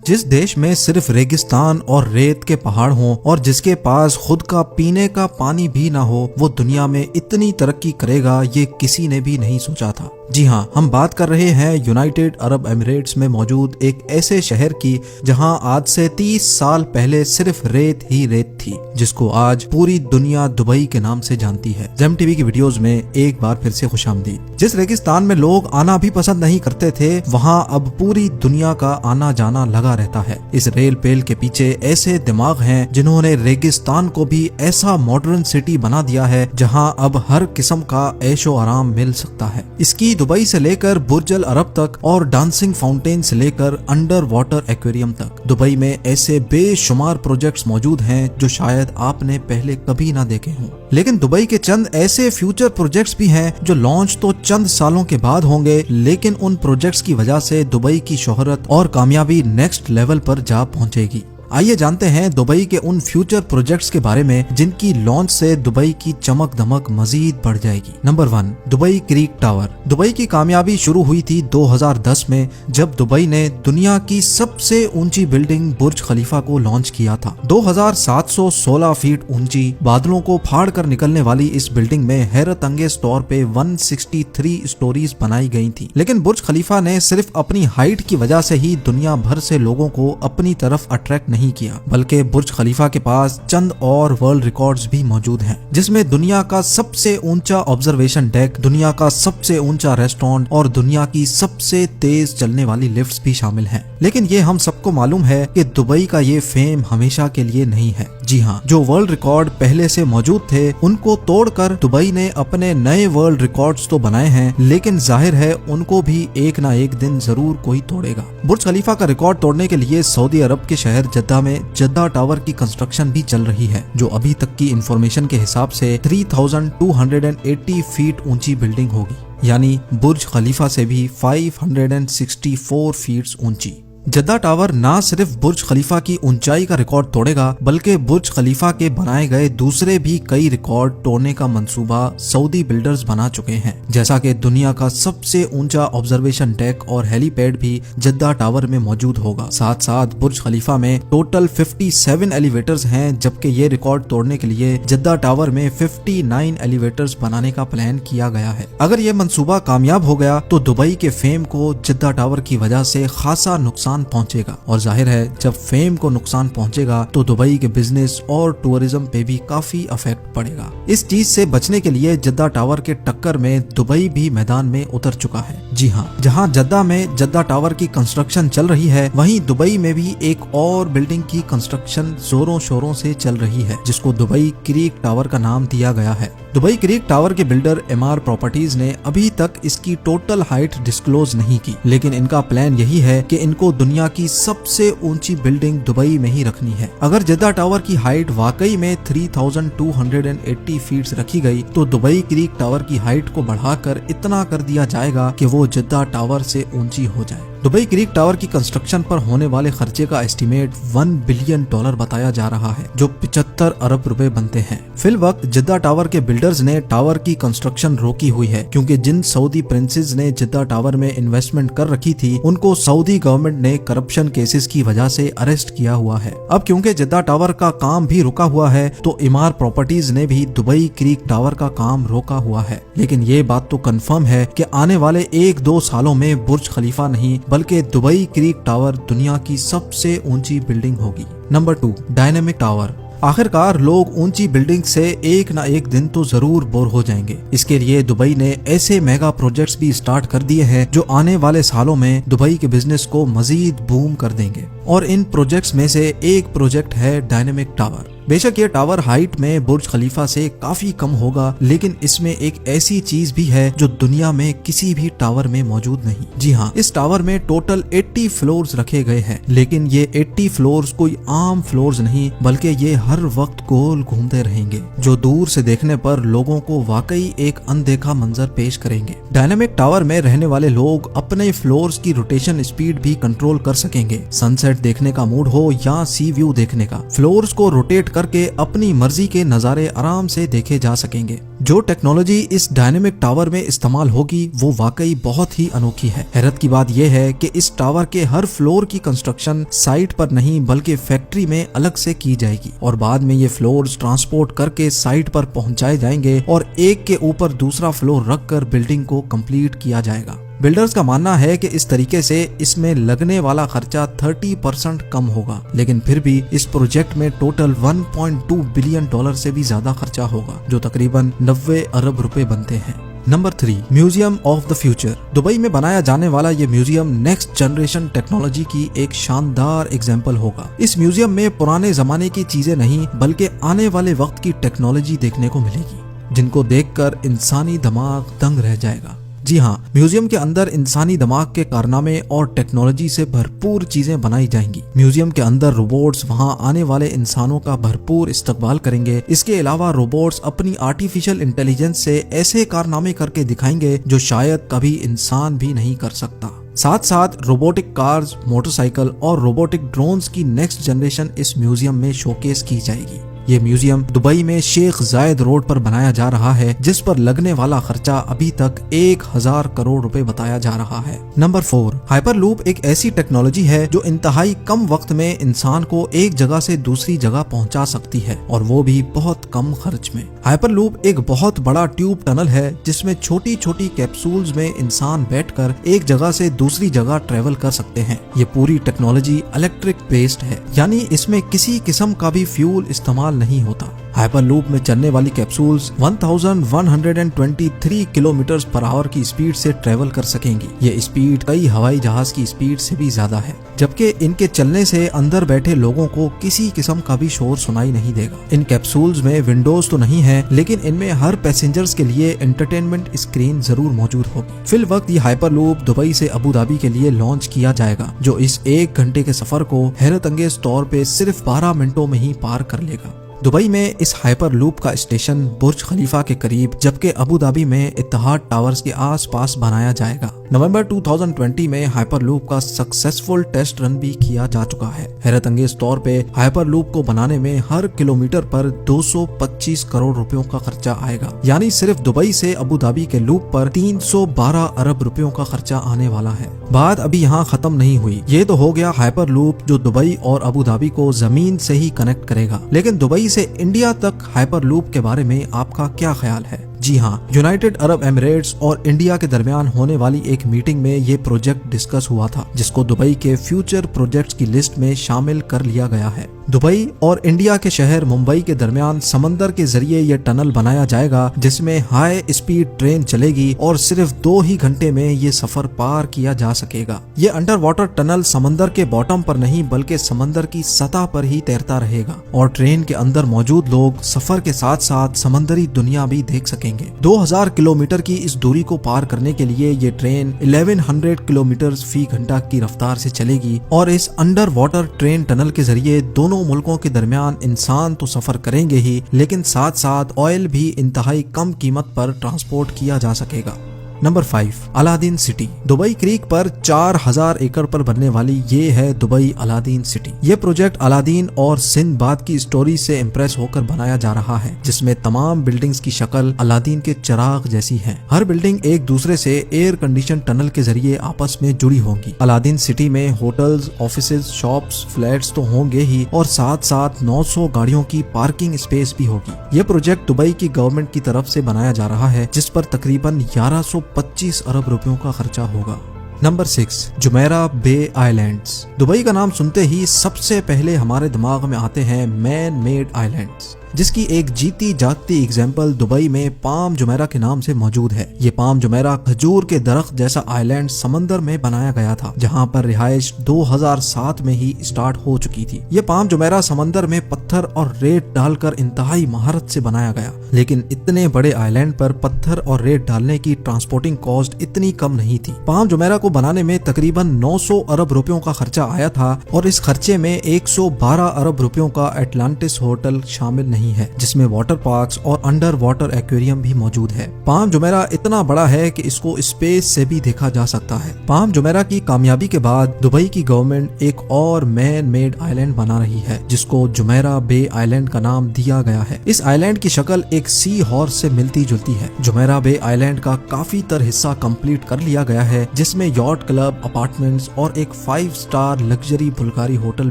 जिस देश में सिर्फ रेगिस्तान और रेत के पहाड़ हों और जिसके पास खुद का पीने का पानी भी ना हो, वो दुनिया में इतनी तरक्की करेगा ये किसी ने भी नहीं सोचा था। जी हाँ, हम बात कर रहे हैं यूनाइटेड अरब एमिरेट्स में मौजूद एक ऐसे शहर की जहां आज से 30 साल पहले सिर्फ रेत ही रेत थी, जिसको आज पूरी दुनिया दुबई के नाम से जानती है। जेम टीवी की वीडियोस में एक बार फिर से खुशामदीद। जिस रेगिस्तान में लोग आना भी पसंद नहीं करते थे, वहाँ अब पूरी दुनिया का आना जाना लगा रहता है। इस रेल पेल के पीछे ऐसे दिमाग हैं जिन्होंने रेगिस्तान को भी ऐसा मॉडर्न सिटी बना दिया है जहाँ अब हर किस्म का ऐशो आराम मिल सकता है। इसकी दुबई से लेकर बुर्ज अल अरब तक और डांसिंग फाउंटेन से लेकर अंडर वाटर एक्वेरियम तक दुबई में ऐसे बेशुमार प्रोजेक्ट्स मौजूद हैं जो शायद आपने पहले कभी ना देखे हों। लेकिन दुबई के चंद ऐसे फ्यूचर प्रोजेक्ट्स भी हैं जो लॉन्च तो चंद सालों के बाद होंगे, लेकिन उन प्रोजेक्ट्स की वजह से दुबई की शोहरत और कामयाबी नेक्स्ट लेवल पर जा पहुंचेगी। आइए जानते हैं दुबई के उन फ्यूचर प्रोजेक्ट्स के बारे में जिनकी लॉन्च से दुबई की चमक दमक मजीद बढ़ जाएगी। Number 1, Dubai creek tower. Dubai की कामयाबी शुरू हुई थी 2010 में, जब दुबई ने दुनिया की सबसे ऊंची बिल्डिंग बुर्ज खलीफा को लॉन्च किया था। 2716 फीट ऊंची, बादलों को फाड़ कर निकलने वाली इस बिल्डिंग में हैरत अंगेज तौर पे 163 स्टोरीज बनाई गई थी। लेकिन बुर्ज खलीफा ने सिर्फ अपनी हाइट की वजह से ही दुनिया भर से लोगों को अपनी तरफ अट्रैक्ट नहीं किया, बल्कि बुर्ज खलीफा के पास चंद और वर्ल्ड रिकॉर्ड्स भी मौजूद हैं, जिसमें दुनिया का सबसे ऊंचा ऑब्जर्वेशन डेक, दुनिया का सबसे ऊंचा रेस्टोरेंट और दुनिया की सबसे तेज चलने वाली लिफ्ट्स भी शामिल हैं। लेकिन ये हम सबको मालूम है कि दुबई का ये फेम हमेशा के लिए नहीं है। जी हाँ, जो वर्ल्ड रिकॉर्ड पहले से मौजूद थे उनको तोड़कर दुबई ने अपने नए वर्ल्ड रिकॉर्ड्स तो बनाए हैं, लेकिन जाहिर है उनको भी एक ना एक दिन जरूर कोई तोड़ेगा। बुर्ज खलीफा का रिकॉर्ड तोड़ने के लिए सऊदी अरब के शहर जद्दा में जद्दा टावर की कंस्ट्रक्शन भी चल रही है, जो अभी तक की इंफॉर्मेशन के हिसाब से 3280 फीट ऊंची बिल्डिंग होगी, यानी बुर्ज खलीफा से भी 564 फीट ऊंची। जद्दा टावर ना सिर्फ बुर्ज खलीफा की ऊंचाई का रिकॉर्ड तोड़ेगा, बल्कि बुर्ज खलीफा के बनाए गए दूसरे भी कई रिकॉर्ड तोड़ने का मंसूबा सऊदी बिल्डर्स बना चुके हैं, जैसा कि दुनिया का सबसे ऊंचा ऑब्जर्वेशन डेक और हेलीपैड भी जद्दा टावर में मौजूद होगा। साथ साथ बुर्ज खलीफा में टोटल 57 एलिवेटर्स हैं, जबकि ये रिकॉर्ड तोड़ने के लिए जद्दा टावर में 59 एलिवेटर्स बनाने का प्लान किया गया है। अगर ये मंसूबा कामयाब हो गया तो दुबई के फेम को जद्दा टावर की वजह से खासा नुकसान पहुंचेगा, और जाहिर है जब फेम को नुकसान पहुंचेगा तो दुबई के बिजनेस और टूरिज्म पे भी काफी इफेक्ट पड़ेगा। इस चीज से बचने के लिए जद्दा टावर के टक्कर में दुबई भी मैदान में उतर चुका है। जी हाँ, जहां जद्दा में जद्दा टावर की कंस्ट्रक्शन चल रही है, वहीं दुबई में भी एक और बिल्डिंग की कंस्ट्रक्शन जोरों शोरों से चल रही है, जिसको दुबई क्रीक टावर का नाम दिया गया है। दुबई क्रीक टावर के बिल्डर एमआर प्रॉपर्टीज ने अभी तक इसकी टोटल हाइट डिस्क्लोज नहीं की, लेकिन इनका प्लान यही है कि इनको दुनिया की सबसे ऊंची बिल्डिंग दुबई में ही रखनी है। अगर जद्दा टावर की हाइट वाकई में 3280 फीट रखी गई तो दुबई क्रीक टावर की हाइट को बढ़ाकर इतना कर दिया जाएगा कि वो जद्दा टावर से ऊंची हो जाए। दुबई क्रीक टावर की कंस्ट्रक्शन पर होने वाले खर्चे का एस्टीमेट $1 बिलियन बताया जा रहा है, जो 75 अरब रुपए बनते हैं। फिल वक्त जद्दा टावर के बिल्डर्स ने टावर की कंस्ट्रक्शन रोकी हुई है, क्योंकि जिन सऊदी प्रिंसेस ने जद्दा टावर में इन्वेस्टमेंट कर रखी थी उनको सऊदी गवर्नमेंट ने करप्शन केसेस की वजह से अरेस्ट किया हुआ है। अब क्योंकि जद्दा टावर का काम भी रुका हुआ है, तो एमआर प्रॉपर्टीज ने भी दुबई क्रीक टावर का काम रोका हुआ है। लेकिन ये बात तो कंफर्म है कि आने वाले 1-2 सालों में बुर्ज खलीफा नहीं बल्कि दुबई क्रीक टावर दुनिया की सबसे ऊंची बिल्डिंग होगी। Number 2, dynamic tower. आखिरकार लोग ऊंची बिल्डिंग से एक ना एक दिन तो जरूर बोर हो जाएंगे। इसके लिए दुबई ने ऐसे मेगा प्रोजेक्ट्स भी स्टार्ट कर दिए हैं जो आने वाले सालों में दुबई के बिजनेस को मजीद बूम कर देंगे, और इन प्रोजेक्ट्स में से एक प्रोजेक्ट है डायनेमिक टावर। बेशक ये टावर हाइट में बुर्ज खलीफा से काफी कम होगा, लेकिन इसमें एक ऐसी चीज भी है जो दुनिया में किसी भी टावर में मौजूद नहीं। जी हाँ, इस टावर में टोटल 80 फ्लोर्स रखे गए हैं, लेकिन ये 80 फ्लोर्स कोई आम फ्लोर्स नहीं, बल्कि ये हर वक्त गोल घूमते रहेंगे, जो दूर से देखने पर लोगों को वाकई एक अनदेखा मंजर पेश करेंगे। डायनेमिक टावर में रहने वाले लोग अपने फ्लोर्स की रोटेशन स्पीड भी कंट्रोल कर सकेंगे। सनसेट देखने का मूड हो या सी व्यू देखने का, फ्लोर्स को रोटेट करके अपनी मर्जी के नजारे आराम से देखे जा सकेंगे। जो टेक्नोलॉजी इस डायनेमिक टावर में इस्तेमाल होगी वो वाकई बहुत ही अनोखी है। हैरत की बात यह है कि इस टावर के हर फ्लोर की कंस्ट्रक्शन साइट पर नहीं बल्कि फैक्ट्री में अलग से की जाएगी और बाद में ये फ्लोर्स ट्रांसपोर्ट करके साइट पर पहुंचाए जाएंगे और एक के ऊपर दूसरा फ्लोर रखकर बिल्डिंग को कंप्लीट किया जाएगा। बिल्डर्स का मानना है कि इस तरीके से इसमें लगने वाला खर्चा 30% कम होगा, लेकिन फिर भी इस प्रोजेक्ट में टोटल 1.2 बिलियन डॉलर से भी ज्यादा खर्चा होगा, जो तकरीबन 90 अरब रुपए बनते हैं। Number 3, museum of the future. Dubai में बनाया जाने वाला ये म्यूजियम नेक्स्ट जनरेशन टेक्नोलॉजी की एक शानदार एग्जाम्पल होगा। इस म्यूजियम में पुराने जमाने की चीजें नहीं बल्कि आने वाले वक्त की टेक्नोलॉजी देखने को मिलेगी, जिनको देखकर इंसानी दिमाग दंग रह जाएगा। जी हाँ, म्यूजियम के अंदर इंसानी दिमाग के कारनामे और टेक्नोलॉजी से भरपूर चीजें बनाई जाएंगी। म्यूजियम के अंदर रोबोट्स वहाँ आने वाले इंसानों का भरपूर इस्तकबाल करेंगे। इसके अलावा रोबोट्स अपनी आर्टिफिशियल इंटेलिजेंस से ऐसे कारनामे करके दिखाएंगे जो शायद कभी इंसान भी नहीं कर सकता। साथ साथ रोबोटिक कार्स, मोटरसाइकिल और रोबोटिक ड्रोन्स की नेक्स्ट जनरेशन इस म्यूजियम में शोकेस की जाएगी। ये म्यूजियम दुबई में शेख जायद रोड पर बनाया जा रहा है, जिस पर लगने वाला खर्चा अभी तक 1000 करोड़ रुपए बताया जा रहा है। नंबर 4, हाइपरलूप एक ऐसी टेक्नोलॉजी है जो इंतहाई कम वक्त में इंसान को एक जगह से दूसरी जगह पहुंचा सकती है और वो भी बहुत कम खर्च में। हाइपरलूप एक बहुत बड़ा ट्यूब टनल है जिसमें छोटी छोटी कैप्सूल्स में इंसान बैठकर एक जगह से दूसरी जगह ट्रेवल कर सकते हैं। ये पूरी टेक्नोलॉजी इलेक्ट्रिक बेस्ड है, यानी इसमें किसी किस्म का भी फ्यूल इस्तेमाल नहीं होता। हाइपरलूप में चलने वाली कैप्सूल्स 1123 किलोमीटर पर आवर की स्पीड से ट्रेवल कर सकेंगी। ये स्पीड कई हवाई जहाज की स्पीड से भी ज्यादा है, जबकि इनके चलने से अंदर बैठे लोगों को किसी किस्म का भी शोर सुनाई नहीं देगा। इन कैप्सूल्स में विंडोज तो नहीं है, लेकिन इनमें हर पैसेंजर्स के लिए एंटरटेनमेंट स्क्रीन जरूर मौजूद होगी। फिल वक्त ये हाइपरलूप दुबई से अबू धाबी के लिए लॉन्च किया जाएगा, जो इस 1 घंटे के सफर को हैरत अंगेज तौर पे सिर्फ 12 मिनटों में ही पार कर लेगा। दुबई में इस हाइपरलूप का स्टेशन बुर्ज खलीफा के करीब, जबकि अबू धाबी में इत्तेहाद टावर्स के आसपास बनाया जाएगा। नवंबर 2020 में हाइपरलूप का सक्सेसफुल टेस्ट रन भी किया जा चुका है। हैरत अंगेज तौर पे हाइपरलूप को बनाने में हर किलोमीटर पर 225 करोड़ रुपयों का खर्चा आएगा, यानी सिर्फ दुबई से अबू धाबी के लूप पर 312 अरब रुपयों का खर्चा आने वाला है। बात अभी यहाँ खत्म नहीं हुई। ये तो हो गया हाइपरलूप जो दुबई और अबू धाबी को जमीन से ही कनेक्ट करेगा, लेकिन दुबई से इंडिया तक हाइपरलूप के बारे में आपका क्या ख्याल है? जी हाँ, यूनाइटेड अरब एमिरेट्स और इंडिया के दरमियान होने वाली एक मीटिंग में ये प्रोजेक्ट डिस्कस हुआ था, जिसको दुबई के फ्यूचर प्रोजेक्ट्स की लिस्ट में शामिल कर लिया गया है। दुबई और इंडिया के शहर मुंबई के दरमियान समंदर के जरिए ये टनल बनाया जाएगा, जिसमें हाई स्पीड ट्रेन चलेगी और सिर्फ 2 ही घंटे में ये सफर पार किया जा सकेगा। ये अंडर वाटर टनल समंदर के बॉटम पर नहीं बल्कि समंदर की सतह पर ही तैरता रहेगा और ट्रेन के अंदर मौजूद लोग सफर के साथ साथ समंदरी दुनिया भी देख सकेंगे। 2000 किलोमीटर की इस दूरी को पार करने के लिए ये ट्रेन 1100 किलोमीटर फी घंटा की रफ्तार से चलेगी और इस अंडर वाटर ट्रेन टनल के जरिए दोनों मुल्कों के दरमियान इंसान तो सफर करेंगे ही, लेकिन साथ साथ ऑयल भी इंतहाई कम कीमत पर ट्रांसपोर्ट किया जा सकेगा। Number 5, Aladdin city. Dubai creek पर 4000 एकड़ पर बनने वाली ये है दुबई अलादीन सिटी। ये प्रोजेक्ट अलादीन और सिंदबाद की स्टोरी से इम्प्रेस होकर बनाया जा रहा है, जिसमें तमाम बिल्डिंग्स की शक्ल अलादीन के चिराग जैसी है। हर बिल्डिंग एक दूसरे से एयर कंडीशन टनल के जरिए आपस में जुड़ी होंगी। अलादीन सिटी में होटल्स, ऑफिसेज, शॉप्स, फ्लैट्स तो होंगे ही और साथ साथ 900 गाड़ियों की पार्किंग स्पेस भी होगी। ये प्रोजेक्ट दुबई की गवर्नमेंट की तरफ से बनाया जा रहा है, जिस पर तकरीबन 1125 अरब रुपयों का खर्चा होगा। नंबर 6, जुमेरा बे आइलैंड्स। दुबई का नाम सुनते ही सबसे पहले हमारे दिमाग में आते हैं मैन मेड आइलैंड्स, जिसकी एक जीती जागती एग्जाम्पल दुबई में पाम जुमेरा के नाम से मौजूद है। ये पाम जुमेरा खजूर के दरख्त जैसा आइलैंड समंदर में बनाया गया था, जहां पर रिहाइश 2007 में ही स्टार्ट हो चुकी थी। ये पाम जुमेरा समंदर में पत्थर और रेत डालकर इंतहाई महारत से बनाया गया, लेकिन इतने बड़े आइलैंड पर पत्थर और रेत डालने की ट्रांसपोर्टिंग कॉस्ट इतनी कम नहीं थी। पाम जुमेरा को बनाने में तकरीबन 900 अरब रुपयों का खर्चा आया था और इस खर्चे में 112 अरब रुपयों का एटलांटिस होटल शामिल नहीं नहीं है, जिसमें वाटर पार्क्स और अंडर वाटर एक्वेरियम भी मौजूद है। पाम जुमेरा इतना बड़ा है कि इसको स्पेस से भी देखा जा सकता है। पाम जुमेरा की कामयाबी के बाद दुबई की गवर्नमेंट एक और मैन मेड आइलैंड बना रही है, जिसको जुमेरा बे आइलैंड का नाम दिया गया है। इस आइलैंड की शक्ल एक सी हॉर्स से मिलती जुलती है। जुमेरा बे आइलैंड का काफी तर हिस्सा कंप्लीट कर लिया गया है, जिसमें यॉट क्लब, अपार्टमेंट्स और एक 5 स्टार लग्जरी बुल्गारी होटल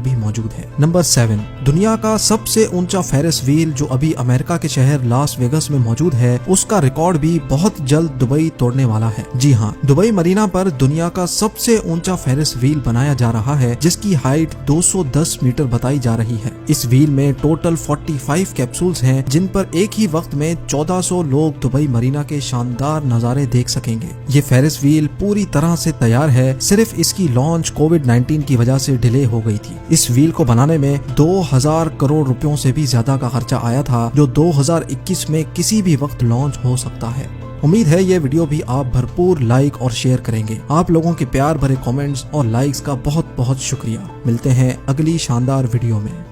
भी मौजूद है। नंबर 7, दुनिया का सबसे ऊंचा फेरिस व्हील जो अभी अमेरिका के शहर लास वेगस में मौजूद है, उसका रिकॉर्ड भी बहुत जल्द दुबई तोड़ने वाला है। जी हाँ, दुबई मरीना पर दुनिया का सबसे ऊंचा फेरिस व्हील बनाया जा रहा है, जिसकी हाइट 210 मीटर बताई जा रही है। इस व्हील में टोटल 45 कैप्सूल्स हैं, जिन पर एक ही वक्त में 1400 लोग दुबई मरीना के शानदार नजारे देख सकेंगे। ये फेरिस व्हील पूरी तरह से तैयार है, सिर्फ इसकी लॉन्च कोविड-19 की वजह से डिले हो गई थी। इस व्हील को बनाने में 2000 करोड़ रुपयों से भी ज्यादा का खर्चा आया था, जो 2021 में किसी भी वक्त लॉन्च हो सकता है। उम्मीद है ये वीडियो भी आप भरपूर लाइक और शेयर करेंगे। आप लोगों के प्यार भरे कमेंट्स और लाइक्स का बहुत बहुत शुक्रिया। मिलते हैं अगली शानदार वीडियो में।